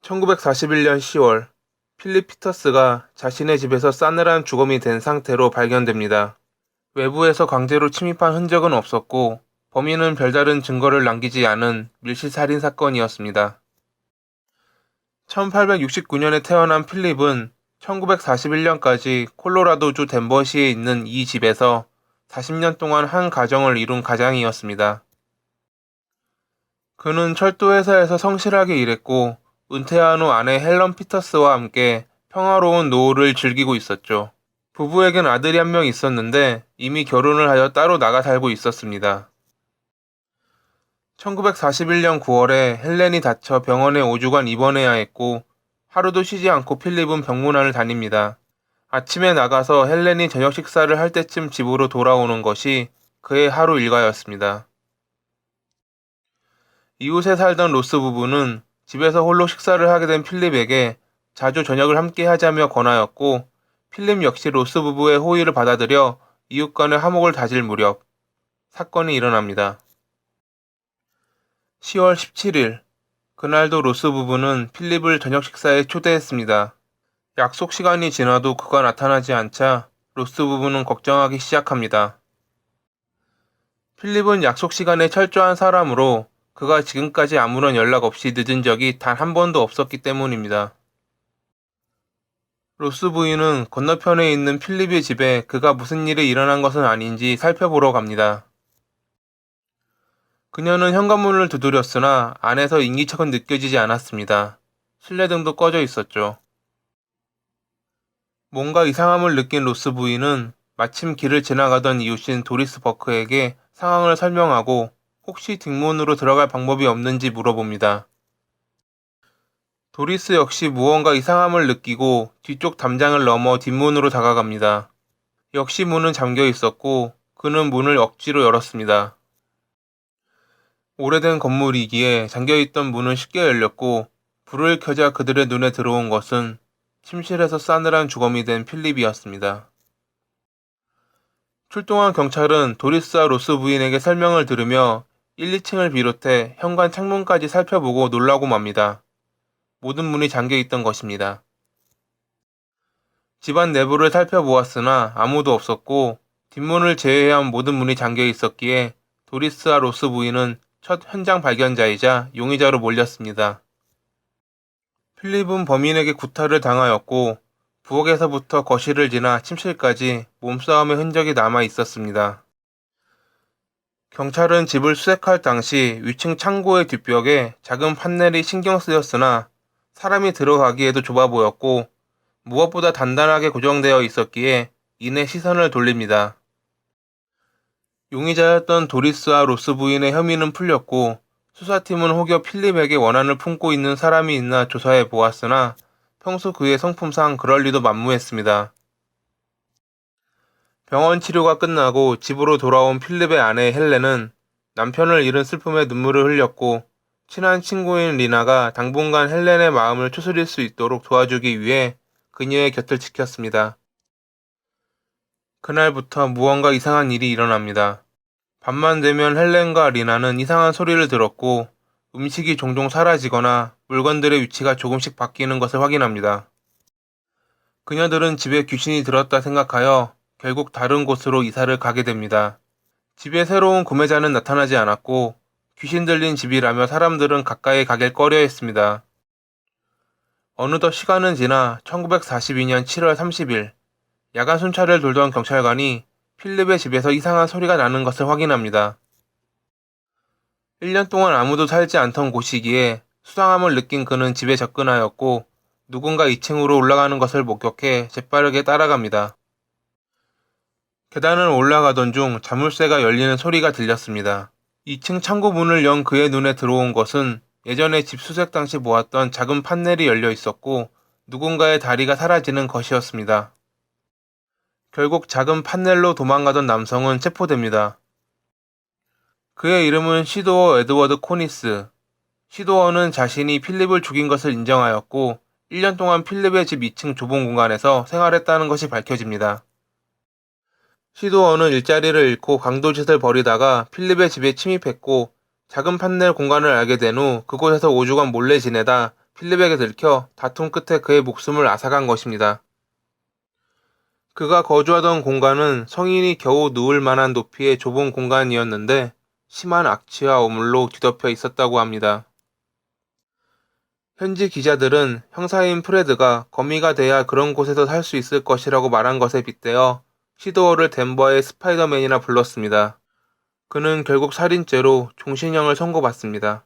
1941년 10월, 필립 피터스가 자신의 집에서 싸늘한 주검이 된 상태로 발견됩니다. 외부에서 강제로 침입한 흔적은 없었고 범인은 별다른 증거를 남기지 않은 밀실살인 사건이었습니다. 1869년에 태어난 필립은 1941년까지 콜로라도주 덴버시에 있는 이 집에서 40년 동안 한 가정을 이룬 가장이었습니다. 그는 철도회사에서 성실하게 일했고 은퇴한 후 아내 헬런 피터스와 함께 평화로운 노후를 즐기고 있었죠. 부부에겐 아들이 한 명 있었는데 이미 결혼을 하여 따로 나가 살고 있었습니다. 1941년 9월에 헬렌이 다쳐 병원에 5주간 입원해야 했고 하루도 쉬지 않고 필립은 병문안을 다닙니다. 아침에 나가서 헬렌이 저녁 식사를 할 때쯤 집으로 돌아오는 것이 그의 하루 일과였습니다. 이웃에 살던 로스 부부는 집에서 홀로 식사를 하게 된 필립에게 자주 저녁을 함께 하자며 권하였고 필립 역시 로스 부부의 호의를 받아들여 이웃 간의 화목을 다질 무렵 사건이 일어납니다. 10월 17일, 그날도 로스 부부는 필립을 저녁 식사에 초대했습니다. 약속 시간이 지나도 그가 나타나지 않자 로스 부부는 걱정하기 시작합니다. 필립은 약속 시간에 철저한 사람으로 그가 지금까지 아무런 연락 없이 늦은 적이 단 한 번도 없었기 때문입니다. 로스 부인은 건너편에 있는 필립의 집에 그가 무슨 일이 일어난 것은 아닌지 살펴보러 갑니다. 그녀는 현관문을 두드렸으나 안에서 인기척은 느껴지지 않았습니다. 실내등도 꺼져 있었죠. 뭔가 이상함을 느낀 로스 부인은 마침 길을 지나가던 이웃인 도리스 버크에게 상황을 설명하고 혹시 뒷문으로 들어갈 방법이 없는지 물어봅니다. 도리스 역시 무언가 이상함을 느끼고 뒤쪽 담장을 넘어 뒷문으로 다가갑니다. 역시 문은 잠겨 있었고 그는 문을 억지로 열었습니다. 오래된 건물이기에 잠겨있던 문은 쉽게 열렸고 불을 켜자 그들의 눈에 들어온 것은 침실에서 싸늘한 주검이 된 필립이었습니다. 출동한 경찰은 도리스와 로스 부인에게 설명을 들으며 1, 2층을 비롯해 현관 창문까지 살펴보고 놀라고 맙니다. 모든 문이 잠겨있던 것입니다. 집안 내부를 살펴보았으나 아무도 없었고 뒷문을 제외한 모든 문이 잠겨있었기에 도리스와 로스 부인은 첫 현장 발견자이자 용의자로 몰렸습니다. 필립은 범인에게 구타를 당하였고 부엌에서부터 거실을 지나 침실까지 몸싸움의 흔적이 남아 있었습니다. 경찰은 집을 수색할 당시 위층 창고의 뒷벽에 작은 판넬이 신경 쓰였으나 사람이 들어가기에도 좁아 보였고 무엇보다 단단하게 고정되어 있었기에 이내 시선을 돌립니다. 용의자였던 도리스와 로스 부인의 혐의는 풀렸고 수사팀은 혹여 필립에게 원한을 품고 있는 사람이 있나 조사해 보았으나 평소 그의 성품상 그럴 리도 만무했습니다. 병원 치료가 끝나고 집으로 돌아온 필립의 아내 헬렌은 남편을 잃은 슬픔에 눈물을 흘렸고 친한 친구인 리나가 당분간 헬렌의 마음을 추스릴 수 있도록 도와주기 위해 그녀의 곁을 지켰습니다. 그날부터 무언가 이상한 일이 일어납니다. 밤만 되면 헬렌과 리나는 이상한 소리를 들었고 음식이 종종 사라지거나 물건들의 위치가 조금씩 바뀌는 것을 확인합니다. 그녀들은 집에 귀신이 들었다 생각하여 결국 다른 곳으로 이사를 가게 됩니다. 집에 새로운 구매자는 나타나지 않았고 귀신 들린 집이라며 사람들은 가까이 가길 꺼려했습니다. 어느덧 시간은 지나 1942년 7월 30일 야간 순찰을 돌던 경찰관이 필립의 집에서 이상한 소리가 나는 것을 확인합니다. 1년 동안 아무도 살지 않던 곳이기에 수상함을 느낀 그는 집에 접근하였고 누군가 2층으로 올라가는 것을 목격해 재빠르게 따라갑니다. 계단을 올라가던 중 자물쇠가 열리는 소리가 들렸습니다. 2층 창고 문을 연 그의 눈에 들어온 것은 예전에 집 수색 당시 보았던 작은 판넬이 열려 있었고 누군가의 다리가 사라지는 것이었습니다. 결국 작은 판넬로 도망가던 남성은 체포됩니다. 그의 이름은 시도어 에드워드 코니스. 시도어는 자신이 필립을 죽인 것을 인정하였고 1년 동안 필립의 집 2층 좁은 공간에서 생활했다는 것이 밝혀집니다. 시도어는 일자리를 잃고 강도짓을 벌이다가 필립의 집에 침입했고 작은 판넬 공간을 알게 된 후 그곳에서 5주간 몰래 지내다 필립에게 들켜 다툼 끝에 그의 목숨을 앗아간 것입니다. 그가 거주하던 공간은 성인이 겨우 누울 만한 높이의 좁은 공간이었는데 심한 악취와 오물로 뒤덮여 있었다고 합니다. 현지 기자들은 형사인 프레드가 거미가 돼야 그런 곳에서 살 수 있을 것이라고 말한 것에 빗대어 시도어를 덴버의 스파이더맨이라 불렀습니다. 그는 결국 살인죄로 종신형을 선고받습니다.